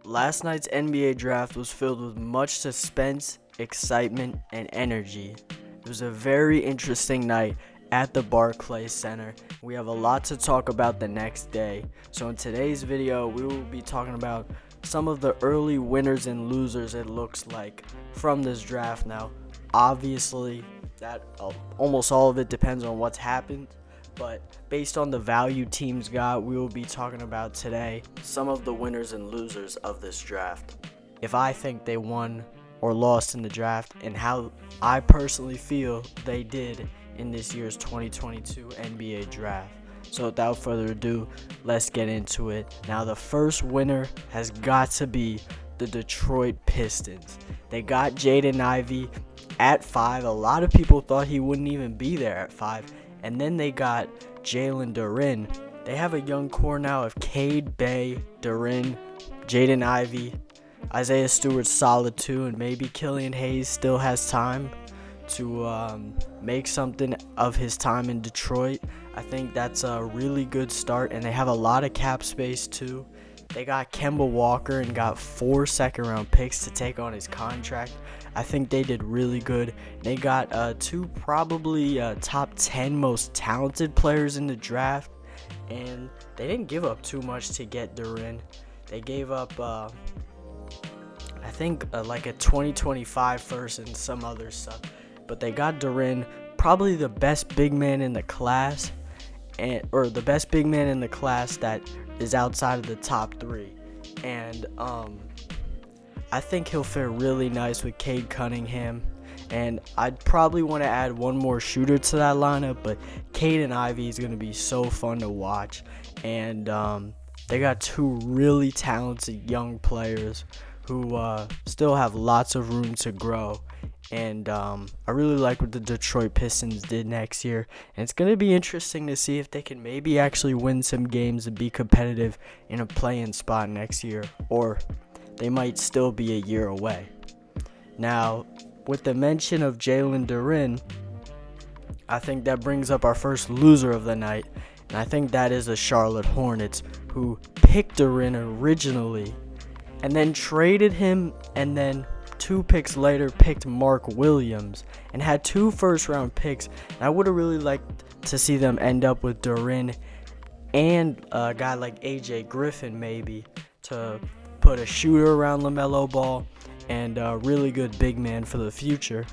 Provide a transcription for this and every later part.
Last night's NBA draft was filled with much suspense, excitement, and energy. It was a very interesting night at the Barclays Center. We have a lot to talk about the next day. So in today's video, we will be talking about some of the early winners and losers it looks like from this draft. Now, obviously, that almost all of it depends on what's happened. But based on the value teams got, we will be talking about today some of the winners and losers of this draft. If I think they won or lost in the draft, and how I personally feel they did in this year's 2022 NBA draft. So without further ado, let's get into it. Now the first winner has got to be the Detroit Pistons. They got Jaden Ivey at 5. A lot of people thought he wouldn't even be there at 5. And then they got Jalen Duren. They have a young core now of Cade, Bay, Duren, Jaden Ivey, Isaiah Stewart's solid too, and maybe Killian Hayes still has time to make something of his time in Detroit. I think that's a really good start, and they have a lot of cap space too. They got Kemba Walker and got 4 second-round picks to take on his contract. I think they did really good. They got 2 probably top 10 most talented players in the draft, and they didn't give up too much to get Duren. They gave up, I think, like a 2025 first and some other stuff. But they got Duren, probably the best big man in the class, or the best big man in the class that is outside of the top 3. And I think he'll fit really nice with Cade Cunningham. And I'd probably want to add one more shooter to that lineup, but Cade and Ivy is going to be so fun to watch. And they got 2 really talented young players who still have lots of room to grow. And I really like what the Detroit Pistons did next year. And it's going to be interesting to see if they can maybe actually win some games and be competitive in a play-in spot next year. Or they might still be a year away. Now, with the mention of Jalen Duren, I think that brings up our first loser of the night. And I think that is the Charlotte Hornets, who picked Duren originally and then traded him, and then 2 picks later picked Mark Williams and had 2 first-round picks. And I would have really liked to see them end up with Duren and a guy like AJ Griffin maybe to put a shooter around LaMelo Ball and a really good big man for the future.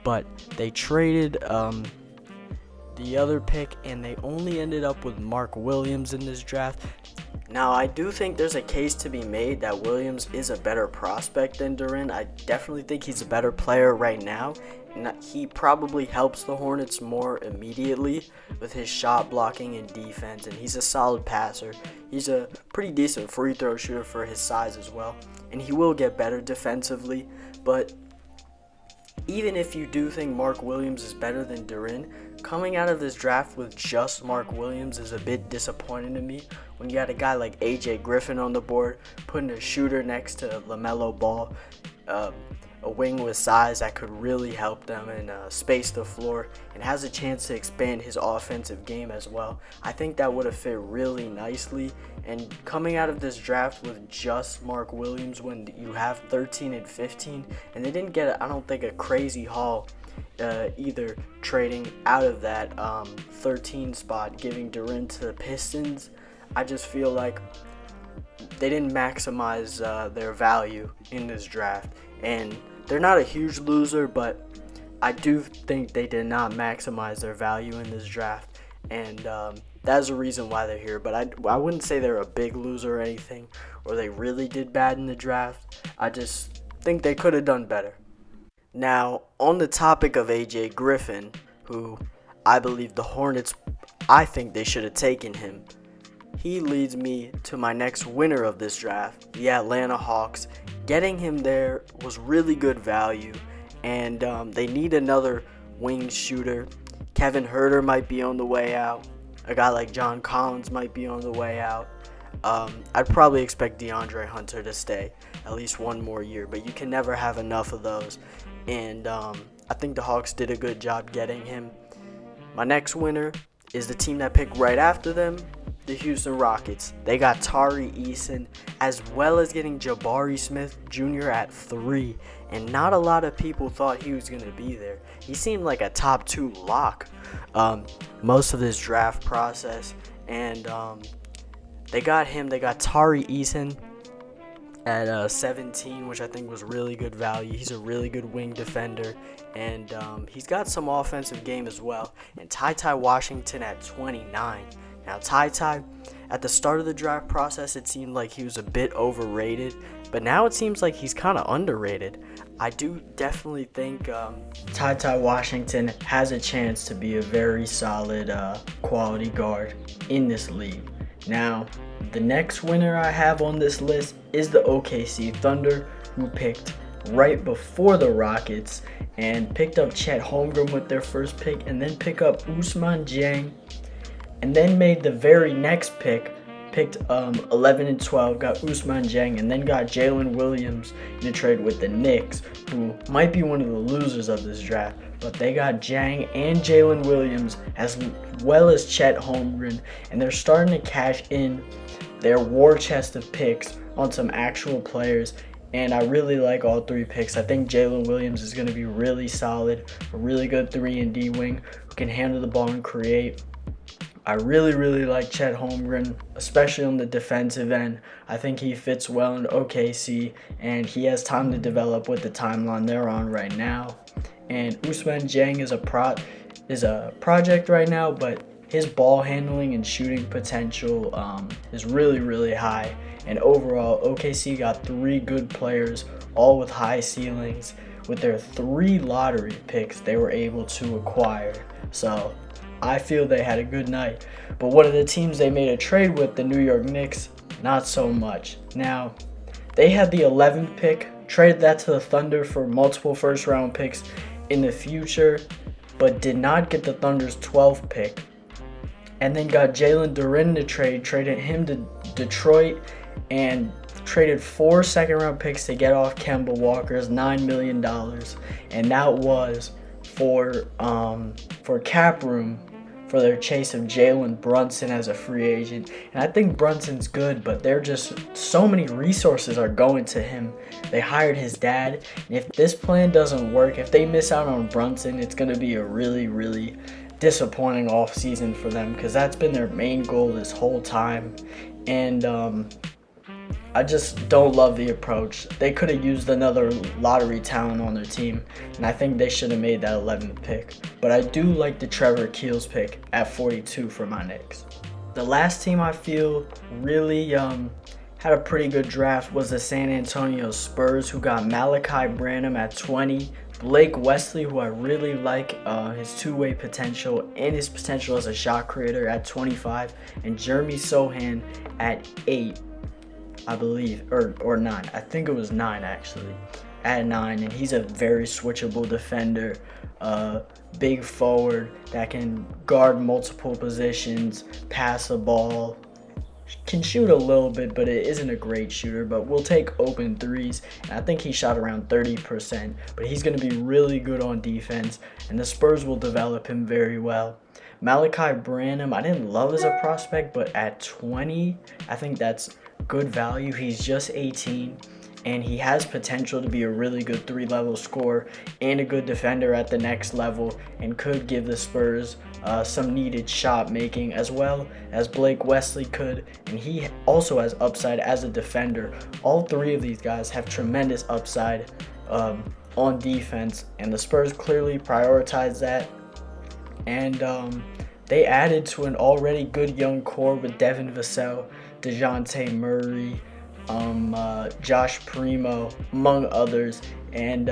But they traded the other pick, and they only ended up with Mark Williams in this draft. Now, I do think there's a case to be made that Williams is a better prospect than Duren. I definitely think he's a better player right now, and he probably helps the Hornets more immediately with his shot blocking and defense, and he's a solid passer. He's a pretty decent free throw shooter for his size as well, and he will get better defensively. But even if you do think Mark Williams is better than Duren, coming out of this draft with just Mark Williams is a bit disappointing to me. When you had a guy like AJ Griffin on the board, putting a shooter next to LaMelo Ball, a wing with size that could really help them and space the floor, and has a chance to expand his offensive game as well. I think that would have fit really nicely. And coming out of this draft with just Mark Williams when you have 13 and 15, and they didn't get, I don't think, a crazy haul either, trading out of that 13 spot, giving Duren to the Pistons. I just feel like they didn't maximize their value in this draft. And they're not a huge loser, but I do think they did not maximize their value in this draft. And that's a reason why they're here. But I wouldn't say they're a big loser or anything, or they really did bad in the draft. I just think they could have done better. Now, on the topic of AJ Griffin, who I believe the Hornets, I think they should have taken him. He leads me to my next winner of this draft, the Atlanta Hawks. Getting him there was really good value, and they need another wing shooter. Kevin Huerter might be on the way out. A guy like John Collins might be on the way out. I'd probably expect DeAndre Hunter to stay at least one more year, but you can never have enough of those. And I think the Hawks did a good job getting him. My next winner is the team that picked right after them, the Houston Rockets. They got Tari Eason, as well as getting Jabari Smith Jr. at 3, and not a lot of people thought he was going to be there. He seemed like a top 2 lock most of this draft process, and they got him. They got Tari Eason at 17, which I think was really good value. He's a really good wing defender, and he's got some offensive game as well. And Ty Washington at 29. Now, Ty, at the start of the draft process, it seemed like he was a bit overrated, but now it seems like he's kind of underrated. I do definitely think Ty Washington has a chance to be a very solid quality guard in this league. Now, the next winner I have on this list is the OKC Thunder, who picked right before the Rockets and picked up Chet Holmgren with their first pick, and then pick up Ousmane Dieng, and then made the very next picked 11 and 12, got Ousmane Dieng, and then got Jalen Williams in a trade with the Knicks, who might be one of the losers of this draft. But they got Dieng and Jalen Williams, as well as Chet Holmgren, and they're starting to cash in their war chest of picks on some actual players. And I really like all 3 picks. I think Jalen Williams is going to be really solid, a really good 3-and-D wing who can handle the ball and create. I really like Chet Holmgren, especially on the defensive end. I think he fits well in OKC, and he has time to develop with the timeline they're on right now. And Ousmane Dieng is a project right now, but his ball handling and shooting potential is really high. And overall, OKC got 3 good players, all with high ceilings, with their 3 lottery picks they were able to acquire. So I feel they had a good night. But one of the teams they made a trade with, the New York Knicks, not so much. Now, they had the 11th pick, traded that to the Thunder for multiple first-round picks in the future, but did not get the Thunder's 12th pick. And then got Jalen Duren to traded him to Detroit, and traded 4 second-round picks to get off Kemba Walker's $9 million. And that was for cap room for their chase of Jalen Brunson as a free agent. And I think Brunson's good, but they're just so many resources are going to him. They hired his dad, and if this plan doesn't work, if they miss out on Brunson, it's going to be a really disappointing offseason for them, because that's been their main goal this whole time. And I just don't love the approach. They could have used another lottery talent on their team, and I think they should have made that 11th pick. But I do like the Trevor Keels pick at 42 for my Knicks. The last team I feel really had a pretty good draft was the San Antonio Spurs, who got Malachi Branham at 20, Blake Wesley, who I really like his two-way potential and his potential as a shot creator, at 25, and Jeremy Sohan at 8. I believe, or 9. I think it was 9 actually, at 9, and he's a very switchable defender, big forward that can guard multiple positions, pass the ball, can shoot a little bit, but it isn't a great shooter, but will take open threes, and I think he shot around 30%, but he's going to be really good on defense, and the Spurs will develop him very well. Malachi Branham, I didn't love as a prospect, but at 20, I think that's good value. He's just 18, and he has potential to be a really good 3-level scorer and a good defender at the next level, and could give the Spurs some needed shot making, as well as Blake Wesley could, and he also has upside as a defender. All 3 of these guys have tremendous upside on defense, and the Spurs clearly prioritize that. And they added to an already good young core with Devin Vassell, DeJounte Murray, Josh Primo, among others. And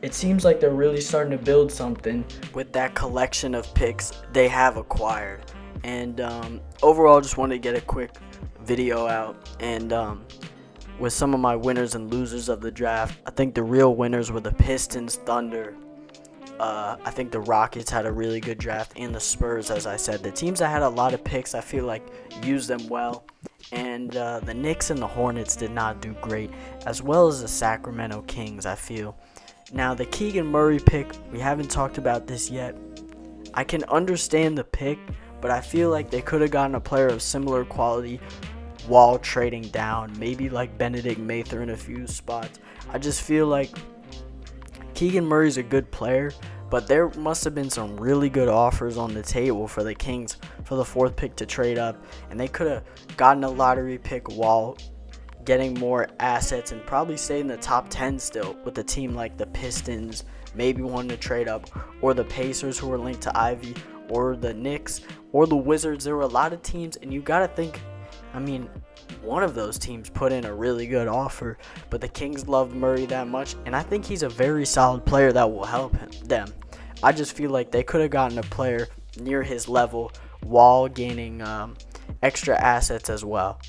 it seems like they're really starting to build something with that collection of picks they have acquired. And overall, just wanted to get a quick video out. And with some of my winners and losers of the draft, I think the real winners were the Pistons, Thunder. I think the Rockets had a really good draft, and the Spurs, as I said. The teams that had a lot of picks, I feel like, used them well. And the Knicks and the Hornets did not do great, as well as the Sacramento Kings, I feel. Now, the Keegan Murray pick, we haven't talked about this yet. I can understand the pick, but I feel like they could have gotten a player of similar quality while trading down, maybe like Benedict Mather in a few spots. I just feel like Keegan Murray's a good player, but there must have been some really good offers on the table for the Kings for the 4th pick to trade up, and they could have gotten a lottery pick while getting more assets and probably stayed in the top 10 still with a team like the Pistons, maybe wanting to trade up, or the Pacers who were linked to Ivy, or the Knicks, or the Wizards. There were a lot of teams, and you got to think, one of those teams put in a really good offer, but the Kings loved Murray that much, and I think he's a very solid player that will help them. I just feel like they could have gotten a player near his level while gaining extra assets as well.